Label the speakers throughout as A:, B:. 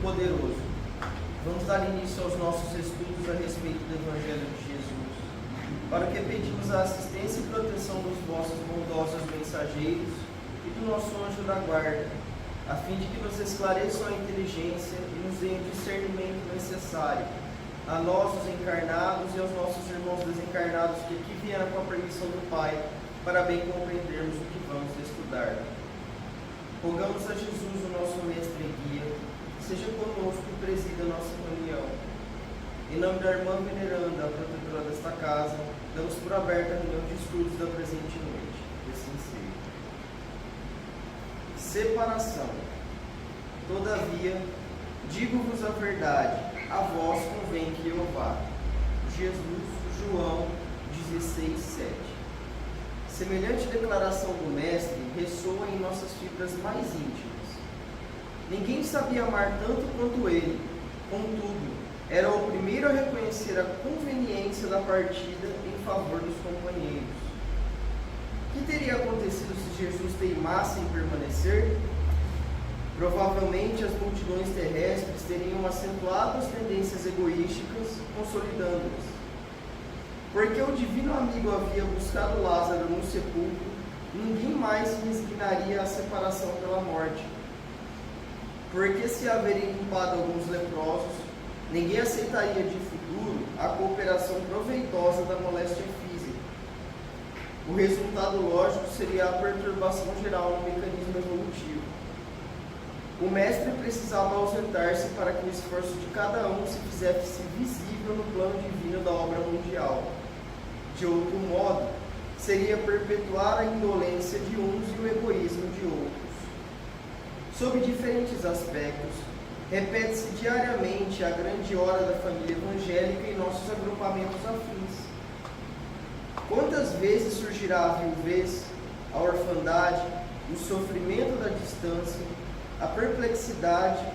A: Todo-Poderoso, vamos dar início aos nossos estudos a respeito do Evangelho de Jesus, para o que pedimos a assistência e proteção dos vossos bondosos mensageiros e do nosso anjo da guarda, a fim de que nos esclareçam a inteligência e nos deem o discernimento necessário, a nós, os encarnados, e aos nossos irmãos desencarnados que aqui vieram com a permissão do Pai, para bem compreendermos o que vamos estudar. Rogamos a Jesus, o nosso mestre e guia, que seja conosco e presida a nossa reunião. Em nome da irmã veneranda, a protetora desta casa, damos por aberta a reunião de estudos da presente noite. Que assim seja. Separação. Todavia, digo-vos a verdade, a vós convém que eu vá. Jesus, João 16:7. Semelhante declaração do Mestre ressoa em nossas fibras mais íntimas. Ninguém sabia amar tanto quanto ele, contudo, era o primeiro a reconhecer a conveniência da partida em favor dos companheiros. O que teria acontecido se Jesus teimasse em permanecer? Provavelmente as multidões terrestres teriam acentuado as tendências egoísticas, consolidando-as. Porque o divino amigo havia buscado Lázaro no sepulcro, ninguém mais se resignaria à separação pela morte. Porque se haveria limpado alguns leprosos, ninguém aceitaria de futuro a cooperação proveitosa da moléstia física. O resultado lógico seria a perturbação geral no mecanismo evolutivo. O mestre precisava ausentar-se para que o esforço de cada um se fizesse visível no plano divino da obra mundial. De outro modo, seria perpetuar a indolência de uns e o egoísmo de outros. Sob diferentes aspectos, repete-se diariamente a grande hora da família evangélica em nossos agrupamentos afins. Quantas vezes surgirá a viuvez, a orfandade, o sofrimento da distância, a perplexidade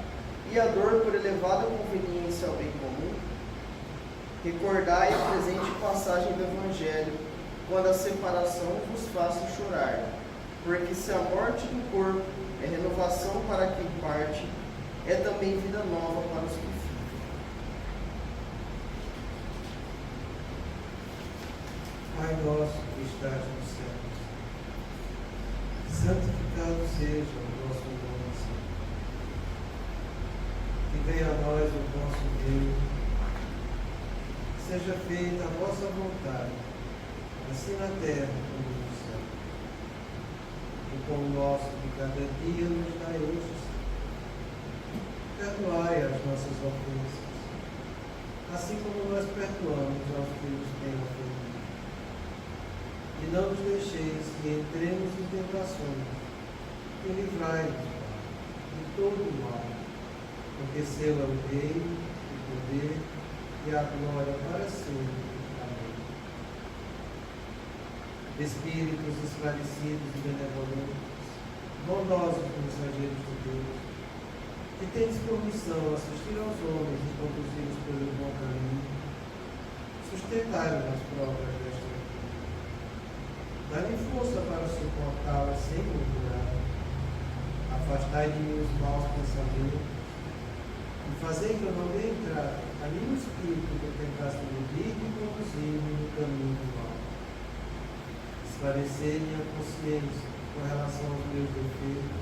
A: e a dor por elevada conveniência ao bem comum? Recordai a presente passagem do Evangelho, quando a separação vos faça chorar, porque se a morte do corpo é renovação para quem parte, é também vida nova para os que ficam.
B: Pai nosso que estás nos céus, santificado seja o vosso nome, Senhor. Que venha a nós o vosso reino, seja feita a vossa vontade, assim na terra como no céu. O pão nosso de cada dia nos dai hoje, Senhor. Perdoai as nossas ofensas, assim como nós perdoamos aos que nos têm ofendido. E não nos deixeis que entremos em tentações, e livrai-nos de todo o mal, porque seu é o reino, o poder e a glória para sempre. Amém. Espíritos esclarecidos e benevolentes, bondosos mensageiros de Deus, que tendes por missão assistir aos homens e conduzi-los pelo bom caminho, sustentai-os nas provas desta vida. Dai-me força para suportá-las sem murmurar. Afastai de mim os maus pensamentos e fazei que eu não dê entrada a nenhum espírito que tentasse medir e conduzir-me no caminho do mal. Esclarecei minha consciência com relação aos meus defeitos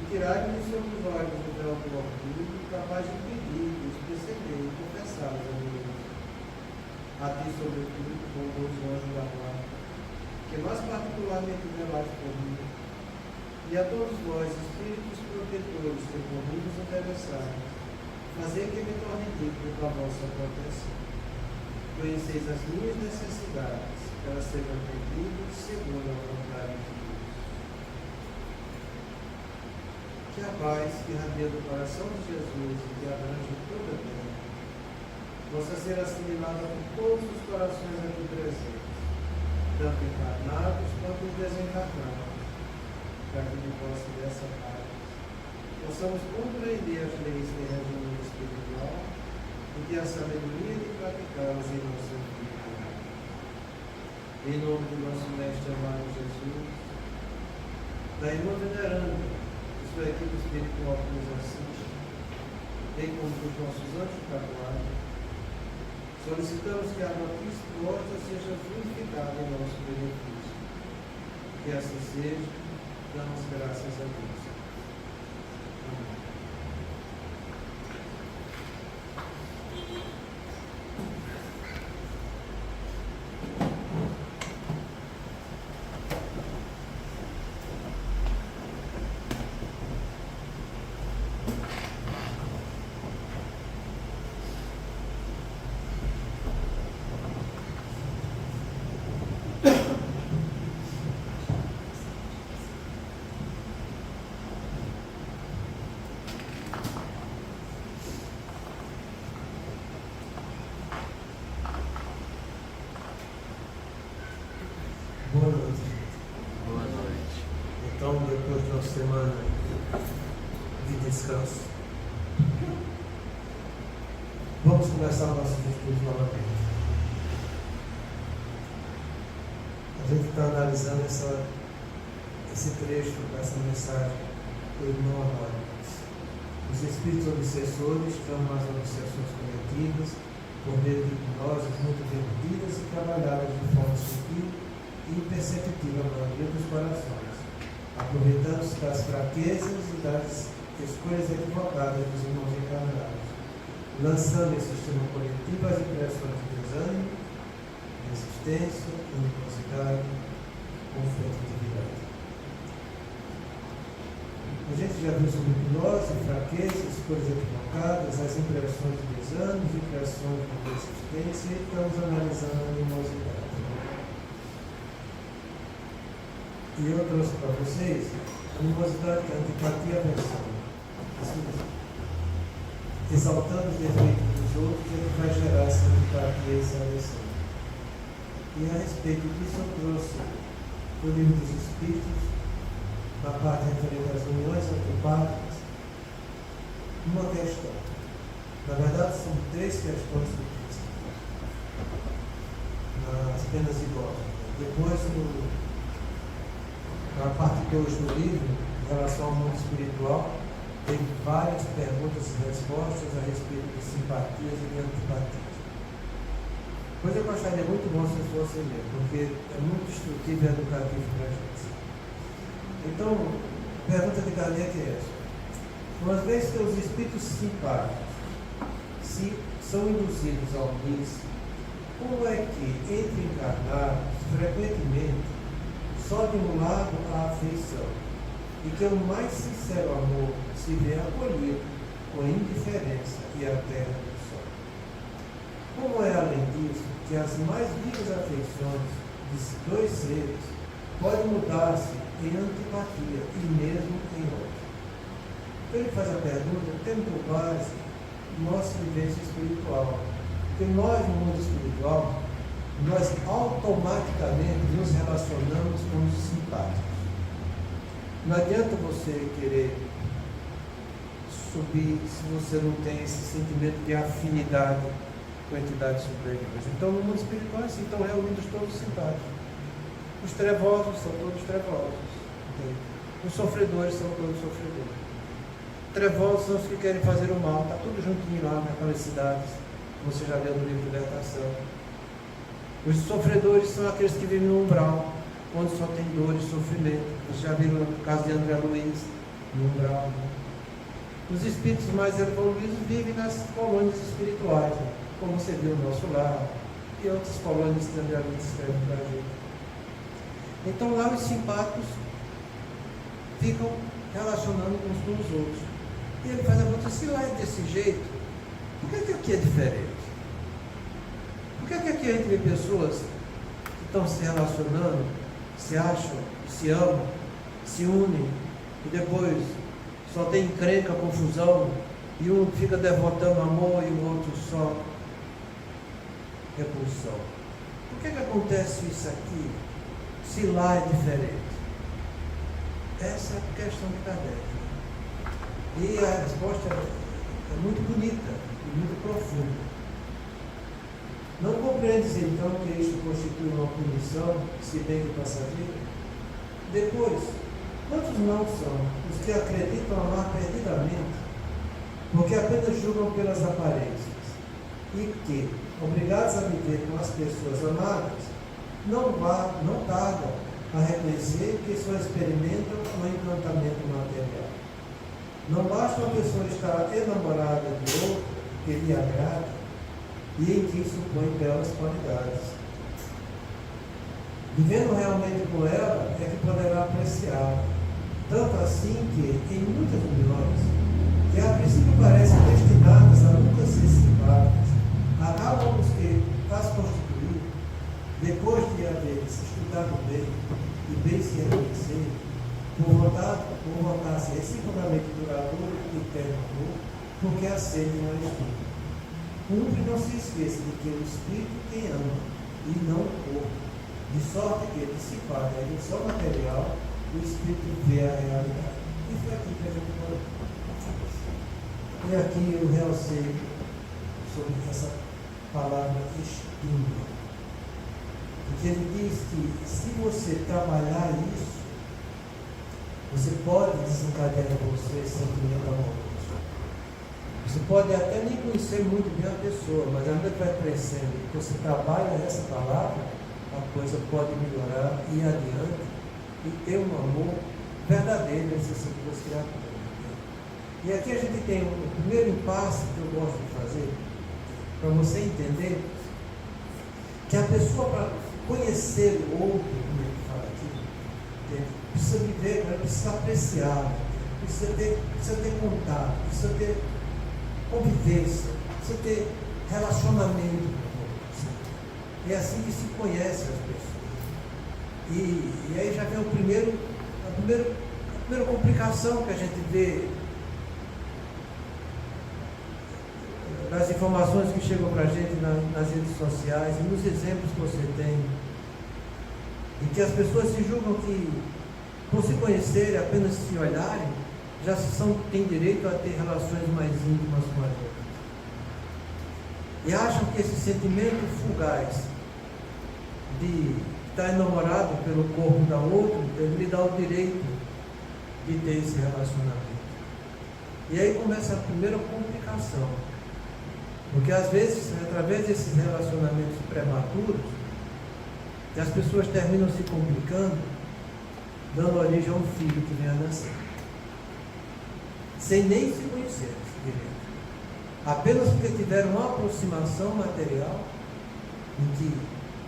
B: e tirai-me dos seus olhos o véu do orgulho, capaz de impedir de os perceber e confessá-los a mim mesmo. A ti, sobretudo, bondoso anjo da guarda, que mais particularmente velais por mim, e a todos vós, espíritos protetores que por mim vos interessados, fazer que me torne digno da vossa proteção. Conheceis as minhas necessidades, que elas sejam atendidas segundo a vontade de Deus. Que a paz que irradia do coração de Jesus e que abrange toda a terra, possa ser assimilada por todos os corações aqui presentes, tanto encarnados quanto desencarnados, para que de posse dessa paz possamos compreender as leis que regem o mundo espiritual e ter a sabedoria de praticá-las em nossa vida. Em nome do nosso Mestre amado Jesus, da irmã veneranda, de sua equipe espiritual que nos assiste, bem como dos nossos anjos carruagem, solicitamos que a notícia morta seja vivificada em nosso benefício. Que assim seja, damos graças a Deus. Amém. Boa noite.
C: Boa noite.
B: Então, depois de uma semana de descanso, vamos começar o nosso estudo novamente. A gente está analisando esse trecho dessa mensagem do irmão Anônimo. Os espíritos obsessores chamam as obsessões coletivas por meio de hipnoses muito repetidas e trabalhadas de forma sutil e imperceptível à maioria dos corações, aproveitando-se das fraquezas e das escolhas equivocadas dos irmãos encarnados, lançando em sistema coletivo as impressões de desânimo, resistência, animosidade, conflitividade. A gente já viu sobre hipnose, fraqueza, escolhas equivocadas, as impressões de desânimo, impressões de resistência, e estamos analisando a animosidade. E eu trouxe para vocês a animosidade, a antipatia e a aversão. Exaltando os defeitos dos outros, é que vai gerar essa antipatia e essa aversão. E a respeito disso, eu trouxe o Livro dos Espíritos, na parte referente às uniões antipáticas, uma questão. Na verdade, são 3 questões que nas penas de gosto. Depois, na parte 2 do livro, em relação ao mundo espiritual, tem várias perguntas e respostas a respeito de simpatias e de antipatias. Coisa que eu acharia muito bom se fosse ler, porque é muito instrutivo e educativo para a gente. Então, a pergunta de Kardec é essa. Uma vez que os espíritos simpáticos são induzidos ao vício, como é que, entre encarnados, frequentemente, só de um lado a afeição, e que o mais sincero amor se vê acolhido com indiferença e até redução? Como é, além disso, que as mais vivas afeições de 2 seres podem mudar-se em antipatia e mesmo em ódio? Então ele faz a pergunta tendo por base nossa vivência espiritual. Porque nós, no mundo espiritual, nós automaticamente nos relacionamos com os simpáticos. Não adianta você querer subir se você não tem esse sentimento de afinidade com entidades superiores. Então, no mundo espiritual, assim, estão reunidos todos os simpáticos. Os trevosos são todos trevosos. Entende? Os sofredores são todos sofredores. Trevosos são os que querem fazer o mal. Está tudo juntinho lá naquelas cidades. Você já leu no livro de Libertação. Os sofredores são aqueles que vivem no umbral, onde só tem dor e sofrimento. Você já viu no caso de André Luiz, no umbral. Né? Os espíritos mais evoluídos vivem nas colônias espirituais, né? Como você viu no Nosso Lar, e outras colônias que André Luiz escreve para a gente. Então lá os simpáticos ficam relacionando uns com os outros. E ele faz a pergunta: se lá é desse jeito, por que aqui é diferente? Por que aqui a gente vê pessoas que estão se relacionando, se acham, se amam, se unem, e depois só tem encrenca, confusão, e um fica devotando amor e o outro só repulsão? Por que acontece isso aqui, se lá é diferente? Essa é a questão de Kardec. E a resposta é muito bonita e muito profunda. Não compreendes então que isto constitui uma punição, se bem que passageira? Depois, quantos não são os que acreditam amar perdidamente, porque apenas julgam pelas aparências, e que, obrigados a viver com as pessoas amadas, não tardam a reconhecer que só experimentam o encantamento material. Não basta uma pessoa estar enamorada de outro que lhe agrada e em que supõe belas qualidades. Vivendo realmente com ela é que poderá apreciá-la, tanto assim que, em muitas uniões, que a princípio parecem destinadas a nunca ser simpáticas, acabam os que as constituíram, depois de haver se estudado bem e bem se reconhecer, por voltar-se reciprocamente duradouro e eterno amor, porque aceitam a espírito. Cumpre não se esqueça de que o espírito quem ama, e não o corpo, de sorte que, dissipada a ilusão material, o espírito vê a realidade. Isso é aqui que a gente pode. E aqui eu realcei sobre essa palavra estímulo. Porque ele diz que se você trabalhar isso, você pode desencadear em você sentimento amoroso. Você pode até nem conhecer muito bem a pessoa, mas à medida que vai crescendo e você trabalha essa palavra, a coisa pode melhorar e ir adiante e ter um amor verdadeiro essas duas criaturas. E aqui a gente tem o primeiro impasse que eu gosto de fazer, para você entender que a pessoa, para conhecer o outro, como ele fala aqui, precisa viver, precisa apreciar, precisa ter contato, precisa ter convivência, precisa ter relacionamento com o outro. É assim que se conhece as pessoas. E aí já vem a primeira complicação que a gente vê nas informações que chegam para a gente nas redes sociais e nos exemplos que você tem, e que as pessoas se julgam que, por se conhecerem, apenas se olharem, já têm direito a ter relações mais íntimas com as outras. E acham que esse sentimento fugaz de estar enamorado pelo corpo da outra deve lhe dar o direito de ter esse relacionamento. E aí começa a primeira complicação. Porque às vezes, através desses relacionamentos prematuros, as pessoas terminam se complicando, dando origem a um filho que vem a nascer, sem nem se conhecer direito. Apenas porque tiveram uma aproximação material, em que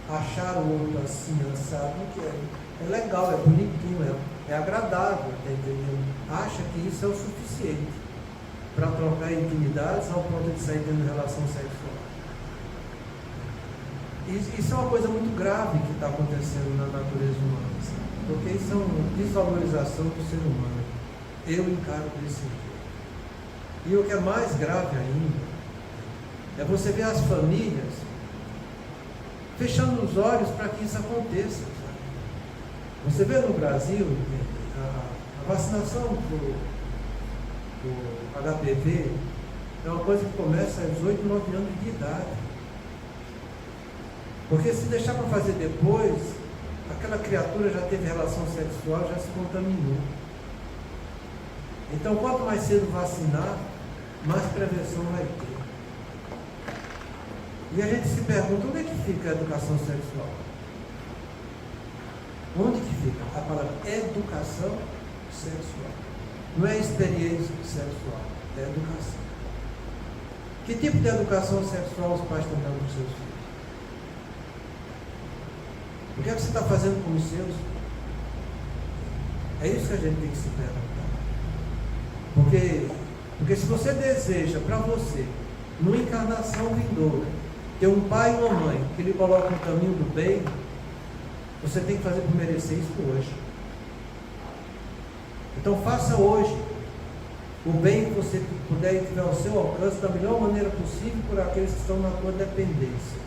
B: acharam o outro assim, assado, que é legal, é bonitinho, é agradável, tá entendendo? Acha que isso é o suficiente para trocar intimidades ao ponto de sair tendo relação sexual. Isso é uma coisa muito grave que está acontecendo na natureza humana, sabe? Porque isso é uma desvalorização do ser humano. Eu encaro desse jeito. E o que é mais grave ainda é você ver as famílias fechando os olhos para que isso aconteça, sabe? Você vê no Brasil a vacinação do HPV é uma coisa que começa aos 8, 9 anos de idade. Porque se deixar para fazer depois, aquela criatura já teve relação sexual, já se contaminou. Então, quanto mais cedo vacinar, mais prevenção vai ter. E a gente se pergunta, onde é que fica a educação sexual? Onde que fica? A palavra educação sexual. Não é experiência sexual, é educação. Que tipo de educação sexual os pais estão dando para os seus filhos? O que é que você está fazendo com os seus? É isso que a gente tem que se perguntar. Porque se você deseja para você, numa encarnação vindoura, ter um pai e uma mãe que lhe colocam no caminho do bem, você tem que fazer por merecer isso hoje. Então faça hoje o bem que você puder e tiver ao seu alcance da melhor maneira possível por aqueles que estão na tua dependência.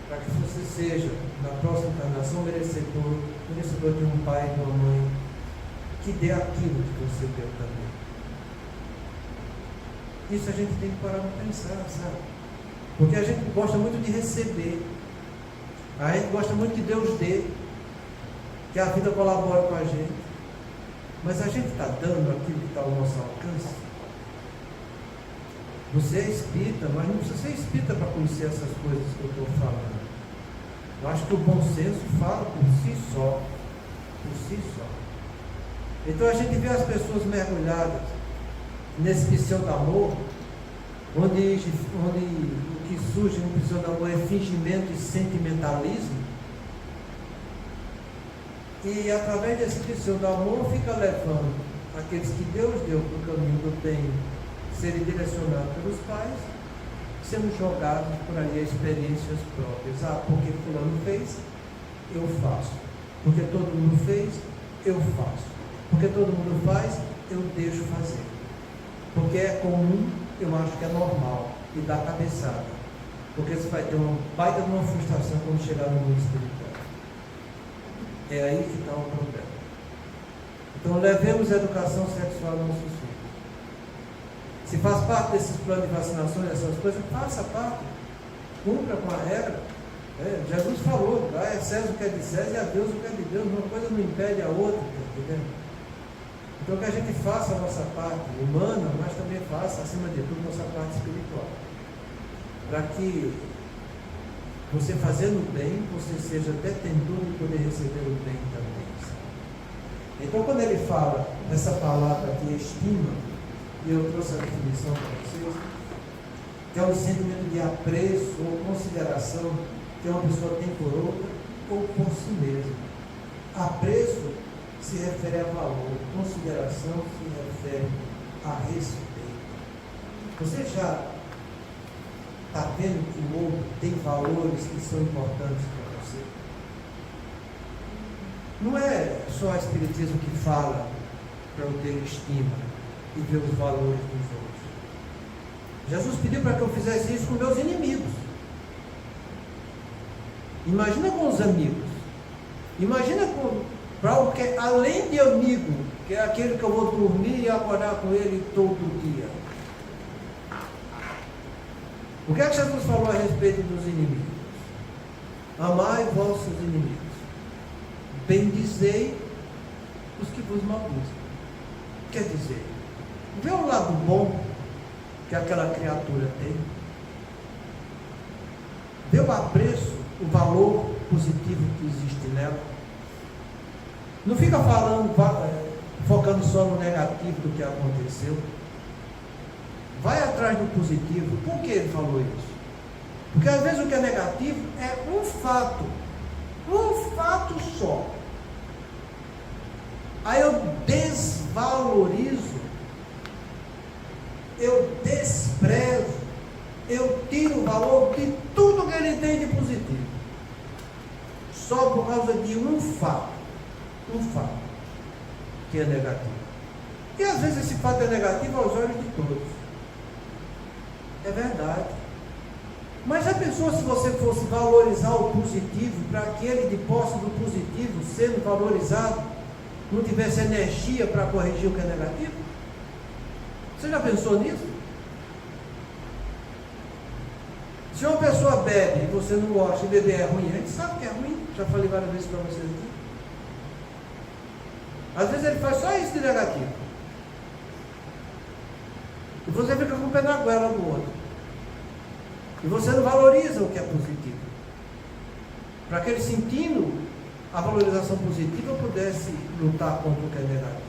B: Para que você seja, na próxima encarnação, merecedor de um pai e de uma mãe que dê aquilo que você deu também. Isso a gente tem que parar para pensar, sabe? Porque a gente gosta muito de receber. A gente gosta muito que Deus dê, que a vida colabore com a gente. Mas a gente está dando aquilo que está ao nosso alcance? Você é espírita, mas não precisa ser espírita para conhecer essas coisas que eu estou falando. Eu acho que o bom senso fala por si só. Por si só. Então a gente vê as pessoas mergulhadas nesse pseudo-amor, onde o que surge no pseudo-amor é fingimento e sentimentalismo. E através desse pseudo-amor fica levando aqueles que Deus deu para o caminho do bem serem direcionados pelos pais, sendo jogados por aí a experiências próprias. Ah, porque fulano fez, eu faço. Porque todo mundo fez, eu faço. Porque todo mundo faz, eu deixo fazer. Porque é comum, eu acho que é normal. E dá cabeçada. Porque você vai ter uma baita de uma frustração quando chegar no mundo espiritual. É aí que está o problema. Então levemos a educação sexual aos nossos filhos. Se faz parte desses planos de vacinação e essas coisas, faça parte. Cumpra com a regra. Jesus falou, é César o que é de César e a Deus o que é de Deus. Uma coisa não impede a outra, entendeu? Então que a gente faça a nossa parte humana, mas também faça, acima de tudo, a nossa parte espiritual. Para que você fazendo o bem, você seja detentor de poder receber o bem também. Sabe? Então quando ele fala essa palavra aqui, estima, e eu trouxe a definição para vocês, que é o sentimento de apreço ou consideração que uma pessoa tem por outra ou por si mesma. Apreço se refere a valor, consideração se refere a respeito. Você já está vendo que o outro tem valores que são importantes para você? Não é só o Espiritismo que fala para eu ter estima e ver os valores dos outros. Jesus pediu para que eu fizesse isso com meus inimigos. Imagina com os amigos. Imagina para o que, além de amigo, que é aquele que eu vou dormir e acordar com ele todo dia. O que é que Jesus falou a respeito dos inimigos? Amai vossos inimigos. Bendizei os que vos maldizem. Quer dizer, vê o lado bom que aquela criatura tem. Vê o apreço, o valor positivo que existe nela. Não fica focando só no negativo do que aconteceu. Vai atrás do positivo. Por que ele falou isso? Porque às vezes o que é negativo é um fato só. Aí eu desvalorizo, eu desprezo, eu tiro o valor de tudo que ele tem de positivo, só por causa de um fato que é negativo. E às vezes esse fato é negativo aos olhos de todos. É verdade. Mas já pensou se você fosse valorizar o positivo, para aquele de posse do positivo sendo valorizado, não tivesse energia para corrigir o que é negativo? Você já pensou nisso? Se uma pessoa bebe e você não gosta, e beber é ruim, a gente sabe que é ruim, já falei várias vezes para vocês aqui. Às vezes ele faz só isso de negativo. E você fica com o pé na goela do outro. E você não valoriza o que é positivo. Para que ele, sentindo a valorização positiva, pudesse lutar contra o que é negativo.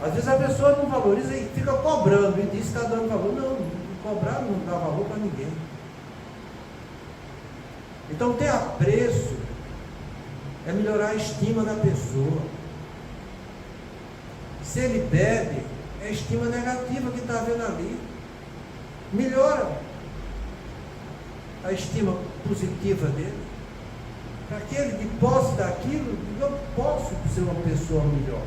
B: Às vezes a pessoa não valoriza e fica cobrando e diz que está dando valor. Não, cobrar não dá valor para ninguém. Então ter apreço é melhorar a estima da pessoa. Se ele bebe, é a estima negativa que está vendo ali. Melhora a estima positiva dele. Para que ele, de posse daquilo, eu posso ser uma pessoa melhor.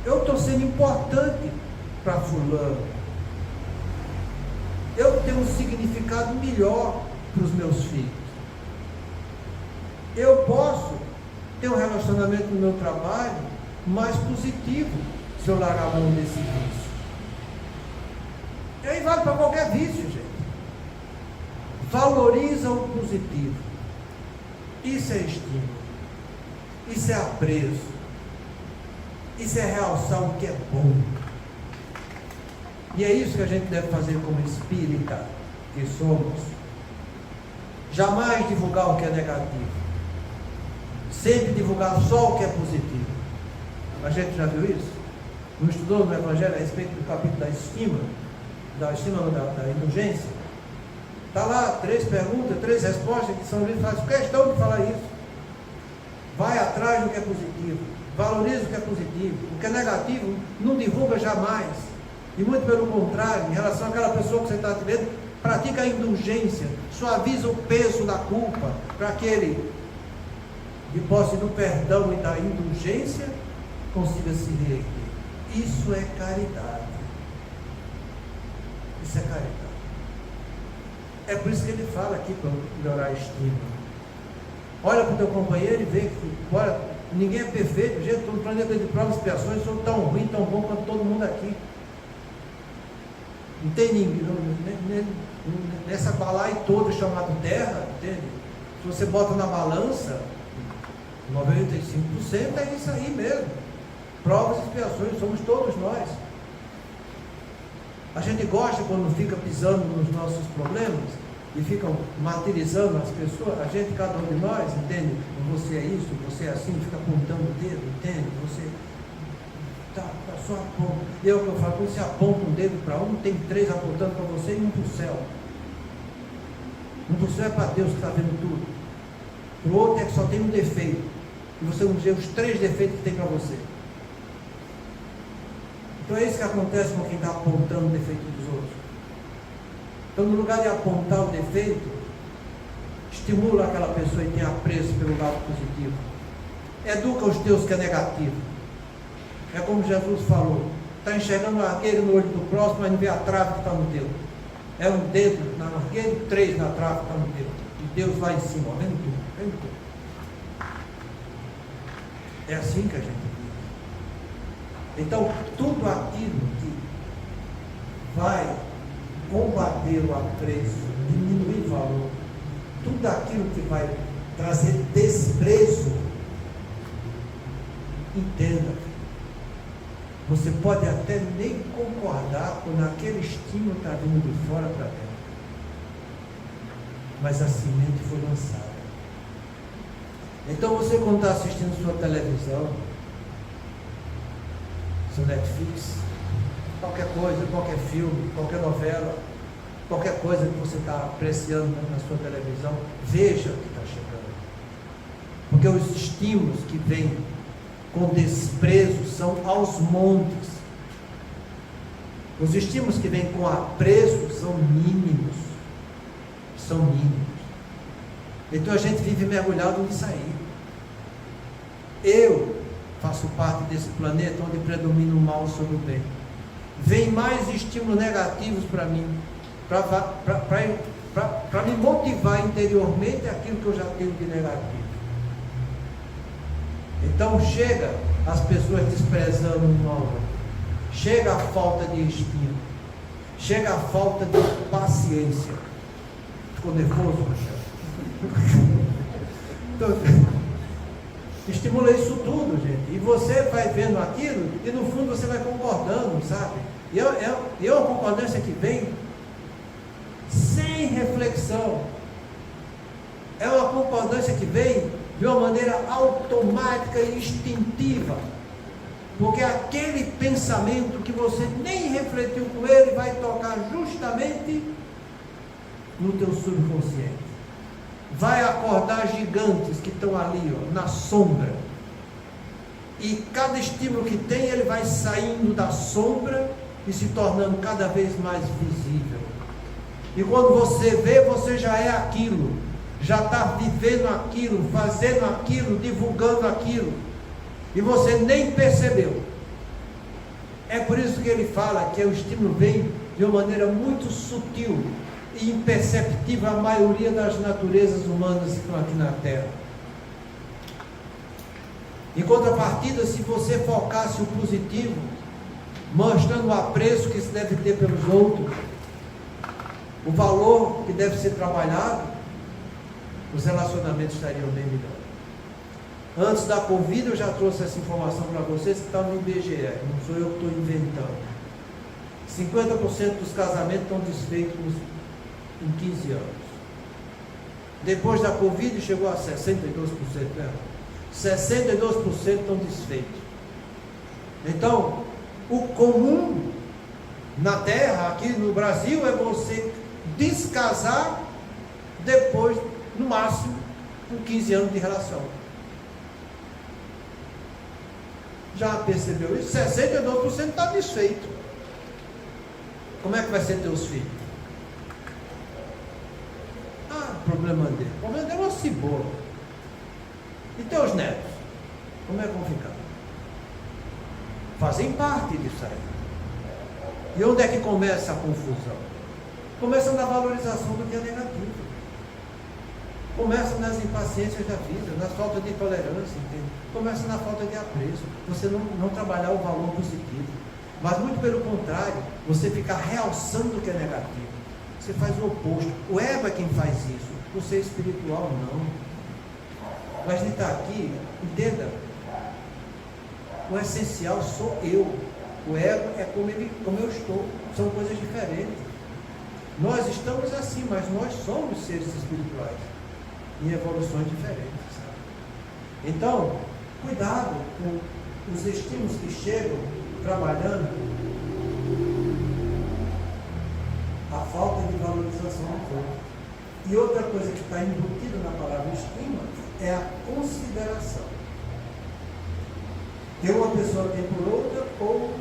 B: Eu estou sendo importante para fulano. Eu tenho um significado melhor para os meus filhos. Eu posso ter um relacionamento no meu trabalho mais positivo se eu largar a mão desse vício. E aí vale para qualquer vício, gente. Valoriza o positivo. Isso é estima. Isso é apreço. Isso é realçar o que é bom. E é isso que a gente deve fazer como espírita que somos. Jamais divulgar o que é negativo. Sempre divulgar só o que é positivo. A gente já viu isso? Não estudou no Evangelho a respeito do capítulo da estima da indulgência? Está lá 3 perguntas, 3 respostas que São Luís faz questão de falar isso. Vai atrás do que é positivo, valoriza o que é positivo. O que é negativo não divulga jamais. E muito pelo contrário, em relação àquela pessoa que você está vendo, pratica a indulgência, suaviza o peso da culpa, para que ele, de posse do perdão e da indulgência, consiga se reerguer. Isso é caridade. Isso é caridade. É por isso que ele fala aqui para melhorar a estima. Olha para o teu companheiro e vê que, olha, ninguém é perfeito, gente, estou no planeta de provas e expiações, sou tão ruim, tão bom quanto todo mundo aqui. Não tem ninguém, nessa balaia toda chamada Terra, entende? Se você bota na balança, 95% é isso aí mesmo. Provas e expiações, somos todos nós. A gente gosta quando fica pisando nos nossos problemas e ficam martirizando as pessoas. A gente, cada um de nós, entende? Você é isso, você é assim, fica apontando o dedo, entende? Você tá só aponta. Eu falo, quando você aponta um dedo para um, tem 3 apontando para você e um para o céu. Um para o céu é para Deus que está vendo tudo. Para o outro é que só tem um defeito. E você não vê os 3 defeitos que tem para você. Então é isso que acontece com quem está apontando o defeito dos outros. Então, no lugar de apontar o defeito, estimula aquela pessoa e tenha apreço pelo lado positivo. Educa os teus que é negativo. É como Jesus falou, está enxergando uma arqueira no olho do próximo, mas não vê a trave que está no teu. É um dedo na arqueira e 3 na trave que está no teu. E Deus lá em cima, ó, vendo tudo, vendo tudo. É assim que a gente vive. Então, tudo aquilo que vai combater o apreço, diminuir o valor, tudo aquilo que vai trazer desprezo, entenda. Você pode até nem concordar quando aquele estímulo está vindo de fora para dentro, mas a semente foi lançada. Então você, quando está assistindo sua televisão, seu Netflix, qualquer coisa, qualquer filme, qualquer novela, qualquer coisa que você está apreciando na sua televisão, veja o que está chegando, porque os estímulos que vêm com desprezo são aos montes. Os estímulos que vêm com apreço são mínimos. São mínimos. Então a gente vive mergulhado nisso aí. Eu faço parte desse planeta onde predomina o mal sobre o bem. Vem mais estímulos negativos para mim, para me motivar interiormente aquilo que eu já tenho de negativo. Então chega as pessoas desprezando um ao outro, chega a falta de estima, chega a falta de paciência. Ficou nervoso, Rachel? Então, estimula isso tudo, gente, e você vai vendo aquilo e no fundo você vai concordando, sabe? E é uma concordância que vem sem reflexão, é uma concordância que vem de uma maneira automática e instintiva, porque aquele pensamento que você nem refletiu com ele vai tocar justamente no teu subconsciente, vai acordar gigantes que estão ali, ó, na sombra, e cada estímulo que tem, ele vai saindo da sombra e se tornando cada vez mais visível, e quando você vê, você já é aquilo, já está vivendo aquilo, fazendo aquilo, divulgando aquilo, e você nem percebeu. É por isso que ele fala que o estímulo vem de uma maneira muito sutil e imperceptível à maioria das naturezas humanas que estão aqui na Terra. Em contrapartida, se você focasse o positivo, mostrando o apreço que se deve ter pelos outros, o valor que deve ser trabalhado, os relacionamentos estariam bem melhor. Antes da Covid, eu já trouxe essa informação para vocês, que está no IBGE, não sou eu que estou inventando.
D: 50% dos casamentos estão desfeitos em 15 anos. Depois da Covid chegou a 62%, né? 62% estão desfeitos. Então, o comum na Terra, aqui no Brasil, é você descasar depois, no máximo, com 15 anos de relação. Já percebeu isso? 62% está desfeito. Como é que vai ser teus filhos? Problema dele. O problema dele é uma cebola. E teus netos? Como é que vão ficar? Fazem parte disso aí. E onde é que começa a confusão? Começa na valorização do que é negativo. Começa nas impaciências da vida, na falta de tolerância, entende? Começa na falta de apreço. Você não trabalhar o valor positivo. Mas muito pelo contrário, você fica realçando o que é negativo. Você faz o oposto. O ego é quem faz isso. O ser espiritual não. Mas ele está aqui, entenda. O essencial sou eu. O ego é como eu estou. São coisas diferentes. Nós estamos assim, mas nós somos seres espirituais. Em evoluções diferentes. Sabe? Então, cuidado com os estímulos que chegam trabalhando a falta de valorização do corpo. E outra coisa que está embutida na palavra estima é a consideração. Que uma pessoa tem por outra ou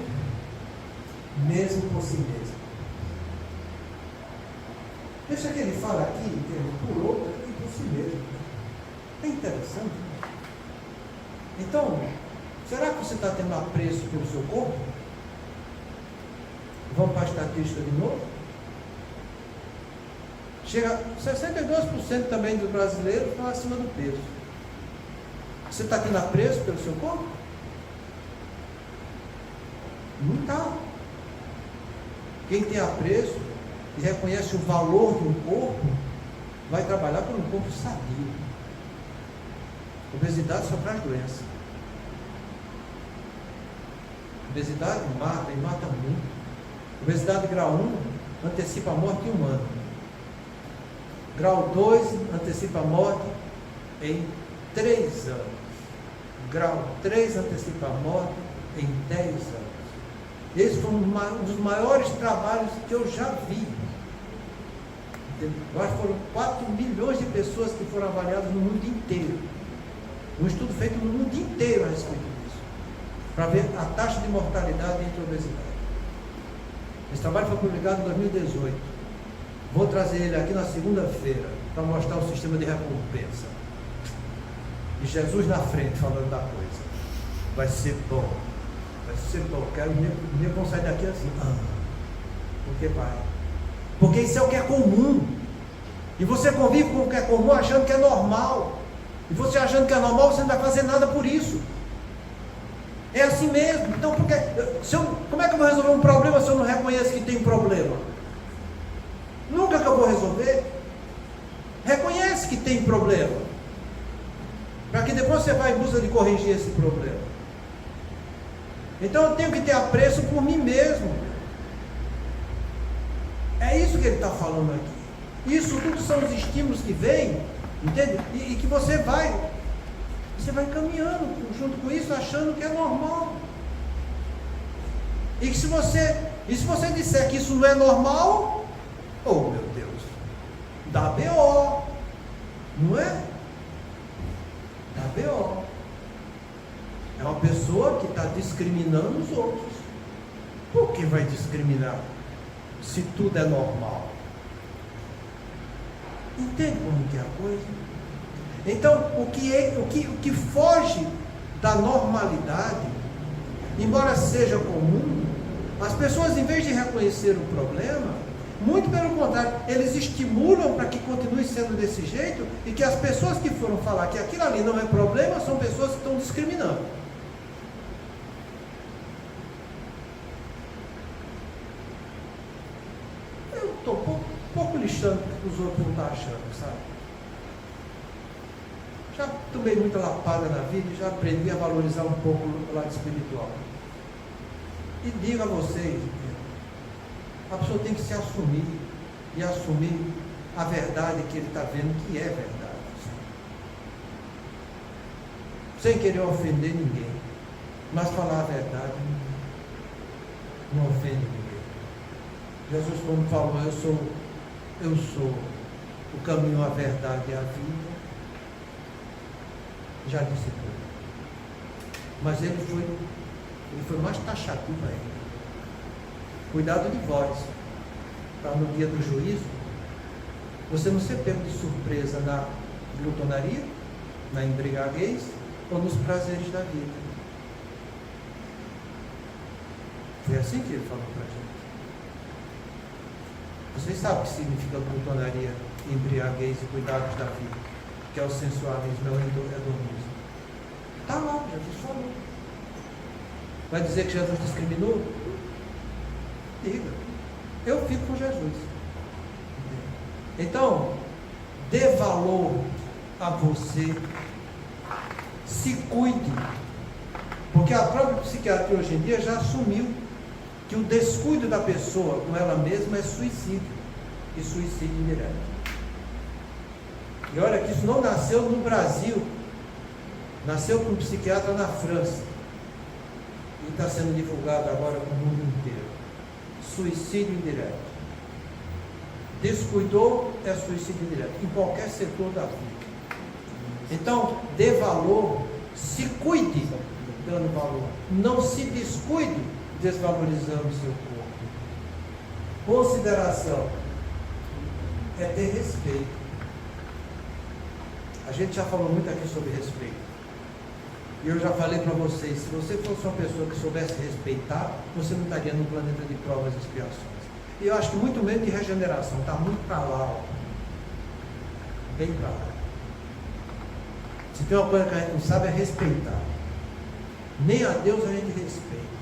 D: mesmo por si mesma. Deixa que ele fala aqui em termos por outra e por si mesmo. É interessante. Então, será que você está tendo apreço pelo seu corpo? Vamos para a estatística de novo? Chega 62% também dos brasileiros estão acima do peso. Você está tendo apreço pelo seu corpo? Não está. Quem tem apreço e reconhece o valor de um corpo, vai trabalhar por um corpo sadio. Obesidade só traz doença. Obesidade mata e mata muito. Obesidade grau 1 antecipa a morte em 1 ano. Grau 2 antecipa a morte em 3 anos. Grau 3 antecipa a morte em 10 anos. Esse foi um dos maiores trabalhos que eu já vi. Eu acho que foram 4 milhões de pessoas que foram avaliadas no mundo inteiro. Um estudo feito no mundo inteiro a respeito disso, para ver a taxa de mortalidade entre a obesidade. Esse trabalho foi publicado em 2018. Vou trazer ele aqui na segunda-feira, para mostrar o sistema de recompensa. E Jesus na frente, falando da coisa. Vai ser bom. Vai ser bom. Quero me vão sair daqui assim. Por que, pai? Porque isso é o que é comum. E você convive com o que é comum achando que é normal. E você achando que é normal, você não vai fazer nada por isso. É assim mesmo. Então, como é que eu vou resolver um problema se eu não reconheço que tem problema? Nunca que eu vou resolver. Reconhece que tem problema, para que depois você vá em busca de corrigir esse problema. Então eu tenho que ter apreço por mim mesmo. É isso que ele está falando aqui. Isso tudo são os estímulos que vêm, entende? E que você vai caminhando junto com isso, achando que é normal. E se você disser que isso não é normal, oh meu Deus, dá BO, não é? Dá BO. É uma pessoa que está discriminando os outros. Por que vai discriminar se tudo é normal? Entende como que é a coisa? Então, o que foge da normalidade, embora seja comum, as pessoas, em vez de reconhecer o problema, muito pelo contrário, eles estimulam para que continue sendo desse jeito, e que as pessoas que foram falar que aquilo ali não é problema, são pessoas que estão discriminando. Eu estou pouco lixando o que os outros não estão achando, sabe? Já tomei muita lapada na vida e já aprendi a valorizar um pouco o lado espiritual. E digo a vocês, A pessoa tem que se assumir e assumir a verdade que ele está vendo que é verdade. Sem querer ofender ninguém. Mas falar a verdade não ofende ninguém. Jesus, como falou, eu sou o caminho, a verdade e a vida. Já disse tudo. Mas ele foi mais taxativo ainda. Cuidado de vós, para no dia do juízo, você não ser pego de surpresa na glutonaria, na embriaguez ou nos prazeres da vida. Foi assim que ele falou para a gente. Vocês sabem o que significa glutonaria, embriaguez e cuidados da vida, que é o sensualismo, é o hedonismo. Está lá, Jesus falou. Vai dizer que Jesus discriminou? Diga. Eu fico com Jesus. Então, dê valor a você, se cuide, porque a própria psiquiatria hoje em dia já assumiu que o descuido da pessoa com ela mesma é suicídio, e suicídio indireto. E olha que isso não nasceu no Brasil, nasceu com um psiquiatra na França, e está sendo divulgado agora no mundo inteiro. Suicídio indireto. Descuidou é suicídio indireto, em qualquer setor da vida. Então, dê valor, se cuide dando valor, não se descuide desvalorizando o seu corpo. Consideração é ter respeito. A gente já falou muito aqui sobre respeito. E eu já falei para vocês, se você fosse uma pessoa que soubesse respeitar, você não estaria no planeta de provas e expiações. E eu acho que muito menos de regeneração, está muito para lá, ó. Bem para lá. Se tem uma coisa que a gente não sabe é respeitar. Nem a Deus a gente respeita.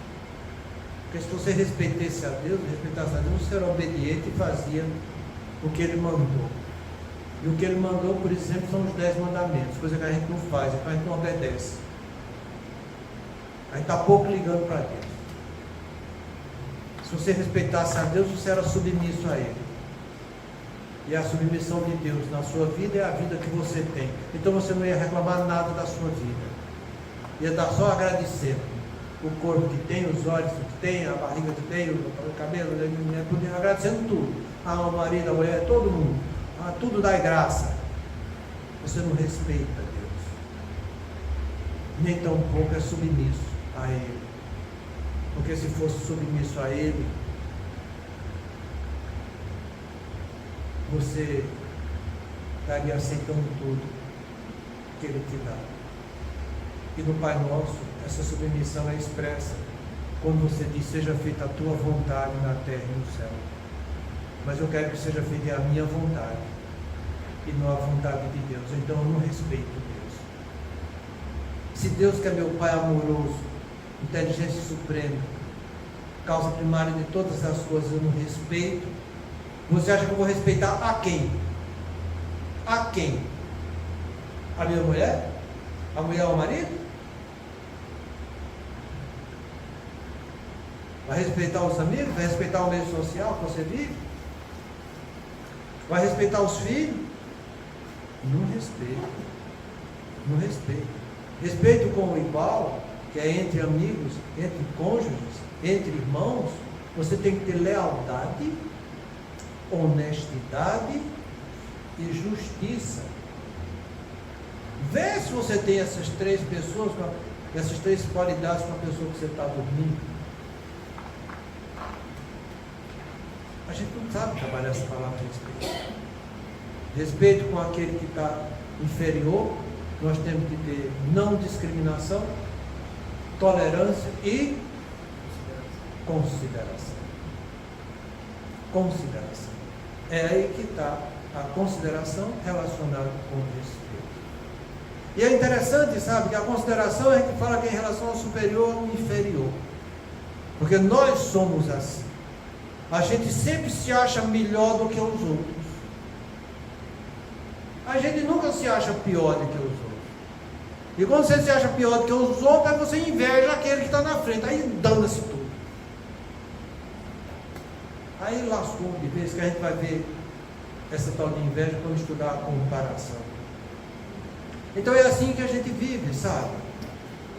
D: Porque se você respeitasse a Deus, você era obediente e fazia o que Ele mandou. E o que Ele mandou, por exemplo, são os 10 mandamentos, coisa que a gente não faz, então a gente não obedece. A gente está pouco ligando para Deus. Se você respeitasse a Deus, você era submisso a Ele. E a submissão de Deus na sua vida é a vida que você tem. Então você não ia reclamar nada da sua vida. Ia estar só agradecendo. O corpo que tem, os olhos que tem, a barriga que tem, o cabelo, agradecendo tudo. O marido, a mulher, todo mundo. Tudo dá graça. Você não respeita Deus. Nem tampouco é submisso a Ele. Porque se fosse submisso a Ele, você estaria aceitando tudo que Ele te dá. E no Pai Nosso, essa submissão é expressa quando você diz: seja feita a tua vontade na terra e no céu. Mas eu quero que seja feita a minha vontade e não a vontade de Deus. Então eu não respeito Deus. Se Deus, que é meu Pai amoroso, inteligência suprema, causa primária de todas as coisas, eu não respeito, você acha que eu vou respeitar a quem? A quem? A minha mulher? A mulher ou o marido? Vai respeitar os amigos? Vai respeitar o meio social que você vive? Vai respeitar os filhos? Não respeito. Não respeito. Respeito com o igual, que é entre amigos, entre cônjuges, entre irmãos. Você tem que ter lealdade, honestidade e justiça. Vê se você tem essas 3 pessoas, essas 3 qualidades com a pessoa que você está dormindo. A gente não sabe trabalhar essa palavra de respeito. Respeito com aquele que está inferior. Nós temos que ter não discriminação, tolerância e consideração. Consideração. É aí que está a consideração relacionada com o respeito. E é interessante, sabe, que a consideração a gente fala que é em relação ao superior ou inferior. Porque nós somos assim. A gente sempre se acha melhor do que os outros. A gente nunca se acha pior do que os outros. E quando você se acha pior do que os outros, aí você inveja aquele que está na frente. Aí dana-se tudo. Aí lascou de vez, que a gente vai ver essa tal de inveja quando estudar a comparação. Então é assim que a gente vive, sabe?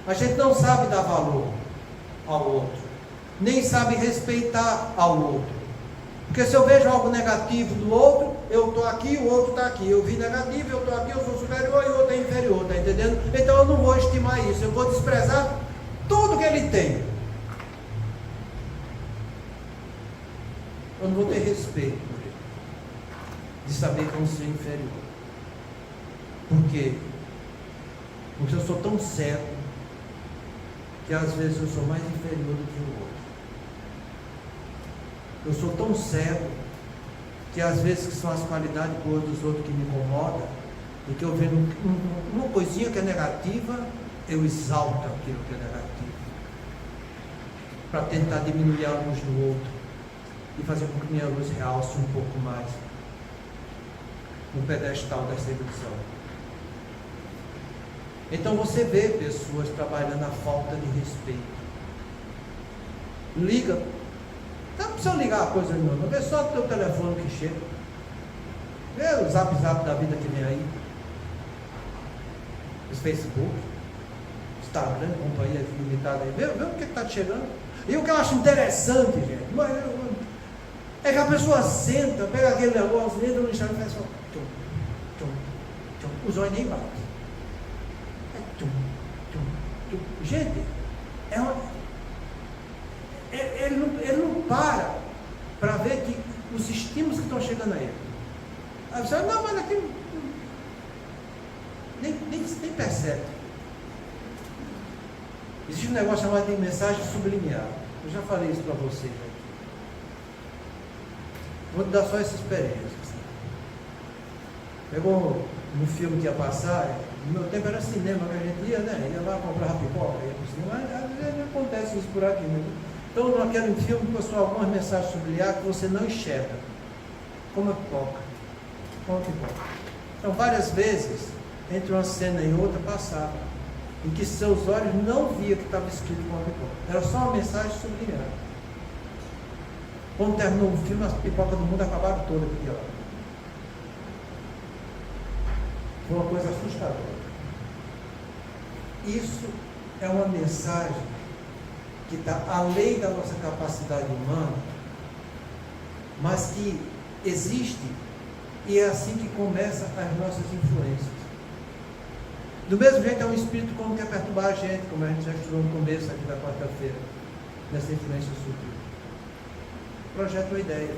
D: A gente não sabe dar valor ao outro, nem sabe respeitar ao outro. Porque se eu vejo algo negativo do outro, eu estou aqui, o outro está aqui. Eu vi negativo, eu estou aqui, eu sou superior e o outro é inferior, está entendendo? Então eu não vou estimar isso, eu vou desprezar tudo que ele tem. Eu não vou ter respeito por ele, de saber que eu não sou inferior. Por quê? Porque eu sou tão cego que às vezes eu sou mais inferior do que o outro. Eu sou tão cego que às vezes que são as qualidades boas dos outros que me incomodam, e que eu vejo uma coisinha que é negativa, eu exalto aquilo que é negativo, para tentar diminuir a luz do outro e fazer com que minha luz realce um pouco mais no pedestal dessa ilusão. Então você vê pessoas trabalhando a falta de respeito. Liga, não precisa ligar a coisa não, vê só o teu telefone que chega, vê o zap da vida que vem aí, os Facebook, Instagram, companhia limitada aí, vê o que está chegando. E o que eu acho interessante, gente, é que a pessoa senta, pega aquele negócio, entra no Instagram e faz só tchum, tchum, tchum, os olhos nem batem. Tchum, tchum, tchum. Gente, ele não para ver que os estímulos que estão chegando a ele. Aí você fala, não, mas aqui nem percebe. Existe um negócio chamado de mensagem subliminar. Eu já falei isso para vocês aqui. Vou te dar só essa experiência. Pegou no filme que ia passar, no meu tempo era cinema que a gente ia, né? Ia lá comprar pipoca, ia pro cinema, mas às vezes não acontece isso por aqui, né? Então naquele filme passou algumas mensagens subliminares que você não enxerga. Como a pipoca. Como a pipoca. Então várias vezes, entre uma cena e outra, passava, em que seus olhos não viam que estava escrito com a pipoca. Era só uma mensagem subliminar. Quando terminou o filme, as pipocas do mundo acabaram todas aqui, ó. Foi uma coisa assustadora. Isso é uma mensagem que está além da nossa capacidade humana, mas que existe, e é assim que começam as nossas influências. Do mesmo jeito é um espírito como quer perturbar a gente, como a gente já estudou no começo aqui da quarta-feira, nessa influência sutil. Projeta uma ideia.